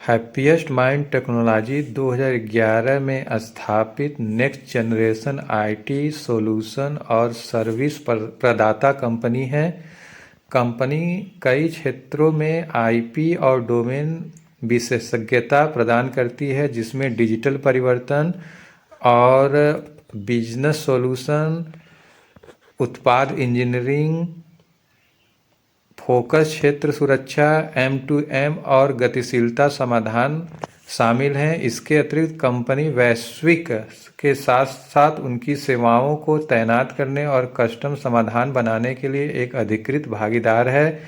Happiest mind technology 2011 में स्थापित next generation IT solution और सर्विस प्रदाता कंपनी है। कंपनी कई क्षेत्रों में आईपी और डोमेन विशेषज्ञता प्रदान करती है, जिसमें डिजिटल परिवर्तन और बिजनेस सॉल्यूशन, उत्पाद इंजीनियरिंग, फोकस क्षेत्र सुरक्षा, M2M और गतिशीलता समाधान शामिल हैं। इसके अतिरिक्त कंपनी वैश्विक के साथ साथ उनकी सेवाओं को तैनात करने और कस्टम समाधान बनाने के लिए एक अधिकृत भागीदार है।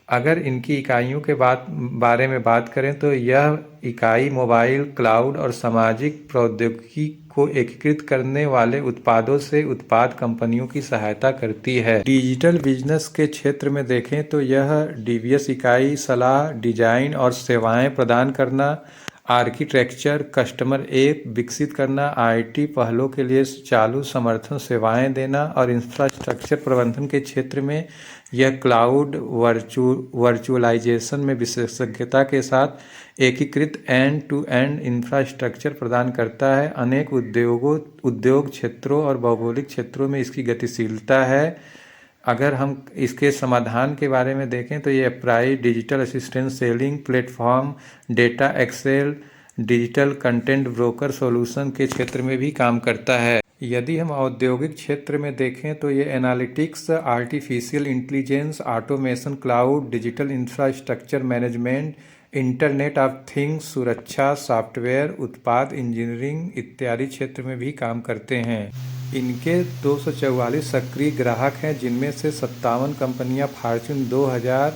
अगर इनकी इकाइयों के बारे में बात करें तो यह इकाई मोबाइल, क्लाउड और सामाजिक प्रौद्योगिकी को एकीकृत करने वाले उत्पादों से उत्पाद कंपनियों की सहायता करती है। डिजिटल बिजनेस के क्षेत्र में देखें तो यह डीबीएस इकाई सलाह, डिजाइन और सेवाएं प्रदान करना, आर्किटेक्चर, कस्टमर ऐप विकसित करना, आईटी पहलों के लिए चालू समर्थन सेवाएं देना और इंफ्रास्ट्रक्चर प्रबंधन के क्षेत्र में यह क्लाउड वर्चुअलाइजेशन में विशेषज्ञता के साथ एकीकृत एंड टू एंड इंफ्रास्ट्रक्चर प्रदान करता है। अनेक उद्योग क्षेत्रों और भौगोलिक क्षेत्रों में इसकी गतिशीलता है। अगर हम इसके समाधान के बारे में देखें तो ये apply digital assistant selling platform, data excel, digital content broker solution के क्षेत्र में भी काम करता है। यदि हम औद्योगिक क्षेत्र में देखें तो ये analytics, artificial intelligence, automation, cloud, digital infrastructure management, internet of things, सुरक्षा, सॉफ्टवेयर, उत्पाद इंजीनियरिंग इत्यादि क्षेत्र में भी काम करते हैं। इनके 244 सक्रिय ग्राहक हैं, जिनमें से 57 कंपनियां फॉर्च्यून 2000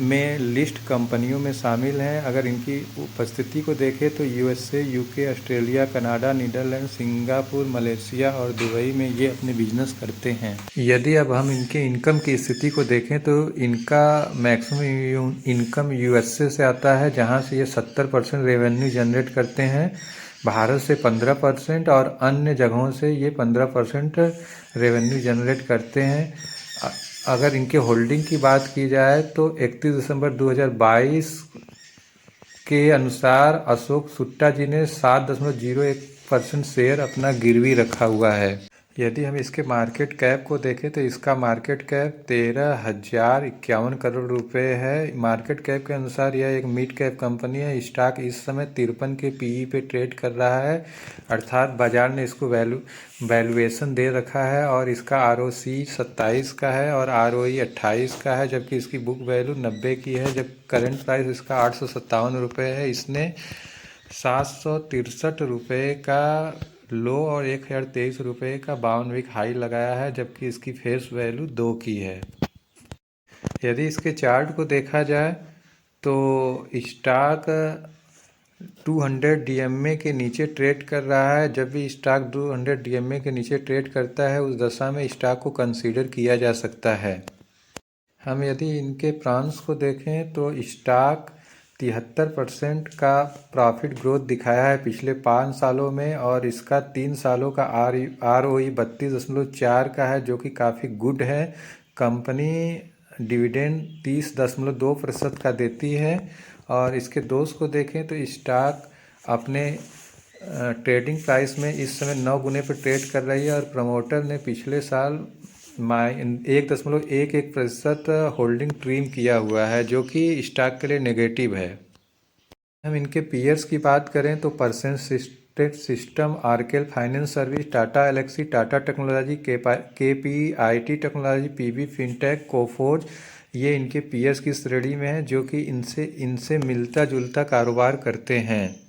में लिस्ट कंपनियों में शामिल हैं। अगर इनकी उपस्थिति को देखें तो USA, UK, Australia, Canada, Netherland, Singapore, Malaysia और दुबई में ये अपने बिजनेस करते हैं। यदि अब हम इनके इनकम की स्थिति को देखें तो इनका मैक्सिमम इनकम यूएसए से आता है, जहां से ये 70% रेवेन्यू जनरेट करते हैं। भारत से 15% और अन्य जगहों से ये 15% रेवेन्यू जनरेट करते हैं। अगर इनके होल्डिंग की बात की जाए तो 31 दिसंबर 2022 के अनुसार अशोक सुट्टा जी ने 7.01% शेयर अपना गिरवी रखा हुआ है। यदि हम इसके मार्केट कैप को देखें तो इसका मार्केट कैप 13,051 करोड़ रुपए है। मार्केट कैप के अनुसार यह एक मिड कैप कंपनी है। स्टॉक इस समय 53 के पीई पे ट्रेड कर रहा है, अर्थात बाजार ने इसको वैल्यूएशन दे रखा है। और इसका आरओसी 27 का है और आरओई 28 का है, जबकि इसकी बुक वैल्यू 90 की है। जब करंट प्राइस इसका 857 रुपये है। इसने 763 रुपये का लो और 1023 रुपये का 52 वीक हाई लगाया है, जबकि इसकी फेस वैल्यू 2 की है। यदि इसके चार्ट को देखा जाए तो स्टॉक 200 डीएमए के नीचे ट्रेड कर रहा है। जब भी स्टॉक 200 डीएमए के नीचे ट्रेड करता है, उस दशा में स्टॉक को कंसीडर किया जा सकता है। हम यदि इनके प्रांश को देखें तो स्टॉक 73% का प्रॉफिट ग्रोथ दिखाया है पिछले 5 सालों में, और इसका 3 सालों का आरओई 32.4 का है, जो कि काफ़ी गुड है। कंपनी डिविडेंड 30.2% का देती है। और इसके दोष को देखें तो स्टॉक अपने ट्रेडिंग प्राइस में इस समय 9 गुने पर ट्रेड कर रही है, और प्रमोटर ने पिछले साल 1.11% होल्डिंग ट्रिम किया हुआ है, जो कि स्टॉक के लिए नेगेटिव है। हम इनके पीयर्स की बात करें तो Persistent system, Oracle finance service, Tata Elxsi, Tata technology, KPIT technology, PB Fintech, Coforge, ये इनके पीयर्स की श्रेणी में है, जो कि इनसे मिलता जुलता कारोबार करते हैं।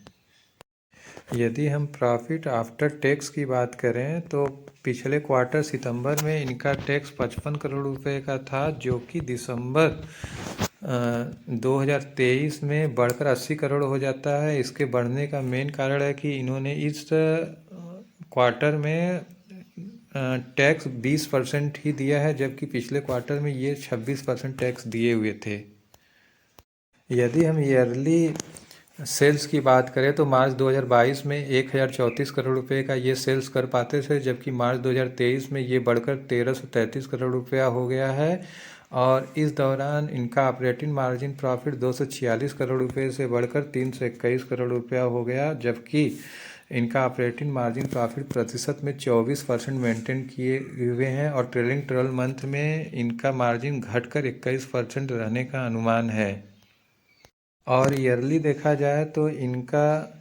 यदि हम प्रॉफिट आफ्टर टैक्स की बात करें तो पिछले क्वार्टर सितंबर में इनका टैक्स 55 करोड़ रुपए का था, जो कि दिसंबर 2023 में बढ़कर 80 करोड़ हो जाता है। इसके बढ़ने का मेन कारण है कि इन्होंने इस क्वार्टर में टैक्स 20% ही दिया है, जबकि पिछले क्वार्टर में ये 26% टैक्स दिए हुए थे। यदि हम ईयरली सेल्स की बात करें तो मार्च 2022 में 1034 करोड़ रुपए का ये सेल्स कर पाते थे, जबकि मार्च 2023 में ये बढ़कर 1333 करोड़ रुपया हो गया है। और इस दौरान इनका ऑपरेटिंग मार्जिन प्रॉफिट 246 करोड़ रुपए से बढ़कर 321 करोड़ रुपया हो गया, जबकि इनका ऑपरेटिंग मार्जिन प्रॉफिट प्रतिशत में 24% मेंटेन किए हुए हैं और ट्रेलिंग 12 मंथ में इनका मार्जिन घटकर 21% रहने का अनुमान है। और ईयरली देखा जाए तो इनका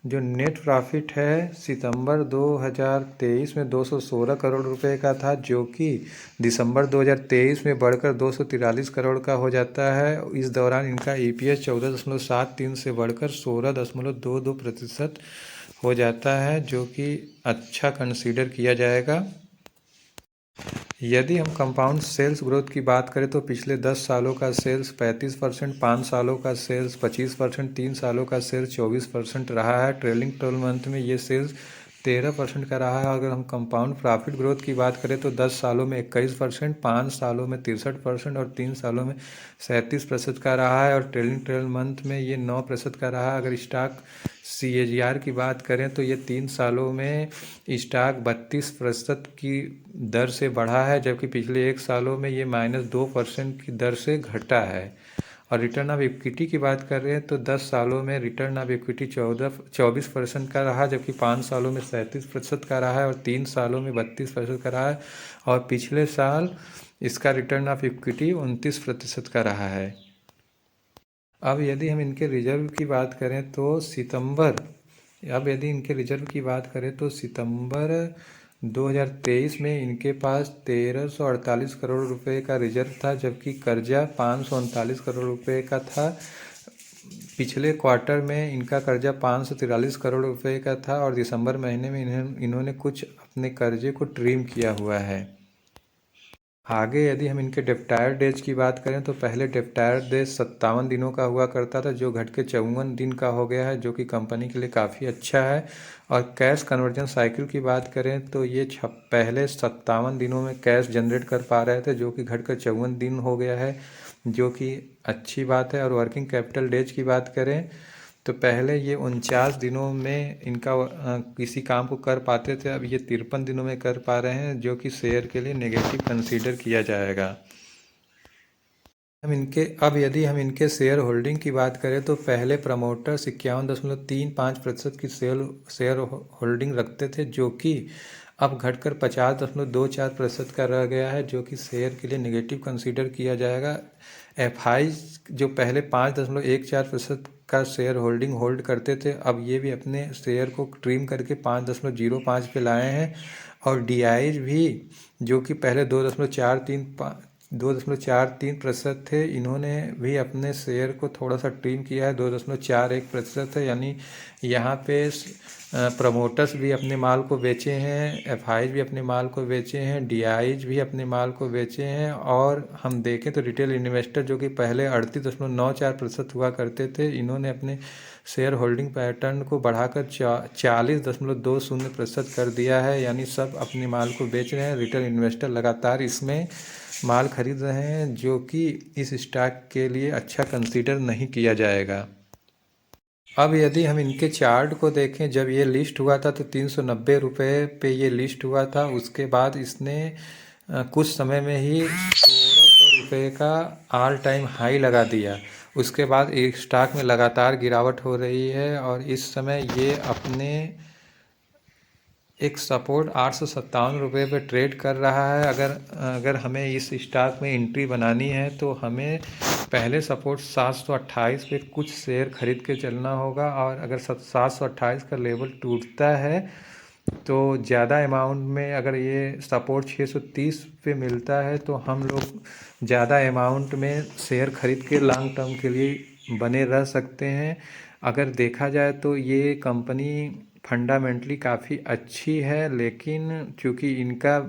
जो नेट प्रॉफिट है सितंबर 2023 में 216 करोड़ रुपए का था, जो कि दिसंबर 2023 में बढ़कर 243 करोड़ का हो जाता है। इस दौरान इनका EPS 14.73 से बढ़कर 16.22% हो जाता है, जो कि अच्छा कंसीडर किया जाएगा। यदि हम कंपाउंड सेल्स ग्रोथ की बात करें तो पिछले 10 सालों का सेल्स 35%, 5 सालों का सेल्स 25%, 3 सालों का सेल्स 24% रहा है। ट्रेलिंग 12 मंथ में ये सेल्स 13% का रहा है। अगर हम कंपाउंड प्रॉफिट ग्रोथ की बात करें तो 10 सालों में 21%, 5 सालों में 63% और 3 सालों में 37% का रहा है और ट्रेलिंग 12 मंथ में ये 9% का रहा है। अगर स्टॉक CAGR की बात करें तो ये 3 सालों में स्टॉक 32% की दर से बढ़ा है, जबकि पिछले 1 सालों में ये -2% की दर से घटा है। और रिटर्न ऑफ इक्विटी की बात कर रहे हैं तो 10 सालों में रिटर्न ऑफ इक्विटी 24% का रहा, जबकि 5 सालों में 37% का रहा है और 3 सालों में 32% का रहा है और पिछले साल इसका रिटर्न ऑफ इक्विटी 29% का रहा है। अब यदि हम इनके रिजर्व की बात करें तो सितंबर 2023 में इनके पास 1348 करोड़ रुपए का रिजर्व था, जबकि कर्जा 539 करोड़ रुपए का था। पिछले क्वार्टर में इनका कर्जा 543 करोड़ रुपए का था और दिसंबर महीने में इन्होंने कुछ अपने कर्जे को ट्रिम किया हुआ है। आगे यदि हम इनके डेप्टायर डेज की बात करें तो पहले डेप्टायर डेज 57 दिनों का हुआ करता था, जो घट के 54 दिन का हो गया है, जो कि कंपनी के लिए काफ़ी अच्छा है। और कैश कन्वर्जन साइकिल की बात करें तो ये पहले 57 दिनों में कैश जनरेट कर पा रहे थे, जो कि घट कर 54 दिन हो गया है, जो कि अच्छी बात है। और वर्किंग कैपिटल डेज की बात करें तो पहले ये 49 दिनों में इनका किसी काम को कर पाते थे, अब ये 53 दिनों में कर पा रहे हैं, जो कि शेयर के लिए नेगेटिव कंसीडर किया जाएगा। यदि हम इनके शेयर होल्डिंग की बात करें तो पहले प्रमोटर्स 51.35% की शेयर होल्डिंग रखते थे, जो कि अब घटकर 50.24% का रह गया है, जो कि शेयर के लिए नेगेटिव कंसीडर किया जाएगा। FI जो पहले 5.14% का शेयर होल्डिंग होल्ड करते थे, अब ये भी अपने शेयर को ट्रिम करके 5.05 पे लाए हैं। और DIs भी जो कि पहले 2.43% थे, इन्होंने भी अपने शेयर को थोड़ा सा ट्रिम किया है, 2.41% है। यानी यहाँ पे प्रमोटर्स भी अपने माल को बेचे हैं, FIs भी अपने माल को बेचे हैं, DIs भी अपने माल को बेचे हैं। और हम देखें तो रिटेल इन्वेस्टर जो कि पहले 38.94% हुआ करते थे, इन्होंने अपने शेयर होल्डिंग पैटर्न को बढ़ाकर 40.20% कर दिया है। यानी सब अपने माल को बेच रहे हैं, रिटेल इन्वेस्टर लगातार इसमें माल खरीद रहे हैं, जो कि इस स्टॉक के लिए अच्छा कंसीडर नहीं किया जाएगा। अब यदि हम इनके चार्ट को देखें, जब ये लिस्ट हुआ था तो 390 रुपये पे ये लिस्ट हुआ था। उसके बाद इसने कुछ समय में ही 1600 रुपये का ऑल टाइम हाई लगा दिया। उसके बाद एक स्टॉक में लगातार गिरावट हो रही है और इस समय ये अपने एक सपोर्ट 857 रुपये पे ट्रेड कर रहा है। अगर हमें इस स्टॉक में एंट्री बनानी है तो हमें पहले सपोर्ट 728 पे कुछ शेयर खरीद के चलना होगा, और अगर 728 का लेवल टूटता है तो ज़्यादा अमाउंट में, अगर ये सपोर्ट 630 पे मिलता है तो हम लोग ज़्यादा अमाउंट में शेयर खरीद के लॉन्ग टर्म के लिए बने रह सकते हैं। अगर देखा जाए तो ये कंपनी फंडामेंटली काफ़ी अच्छी है, लेकिन चूँकि इनका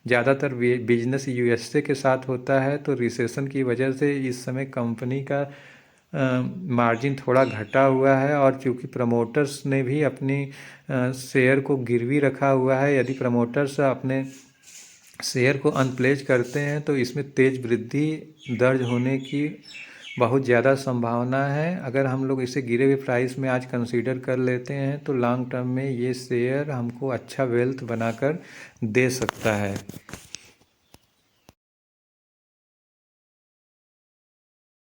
ज़्यादातर बिजनेस USA के साथ होता है तो रिसेशन की वजह से इस समय कंपनी का मार्जिन थोड़ा घटा हुआ है। और चूँकि प्रमोटर्स ने भी अपनी शेयर को गिरवी रखा हुआ है, यदि प्रमोटर्स अपने शेयर को अनप्लेज करते हैं तो इसमें तेज़ वृद्धि दर्ज होने की बहुत ज़्यादा संभावना है। अगर हम लोग इसे गिरे हुए प्राइस में आज कंसीडर कर लेते हैं तो लॉन्ग टर्म में ये शेयर हमको अच्छा वेल्थ बनाकर दे सकता है।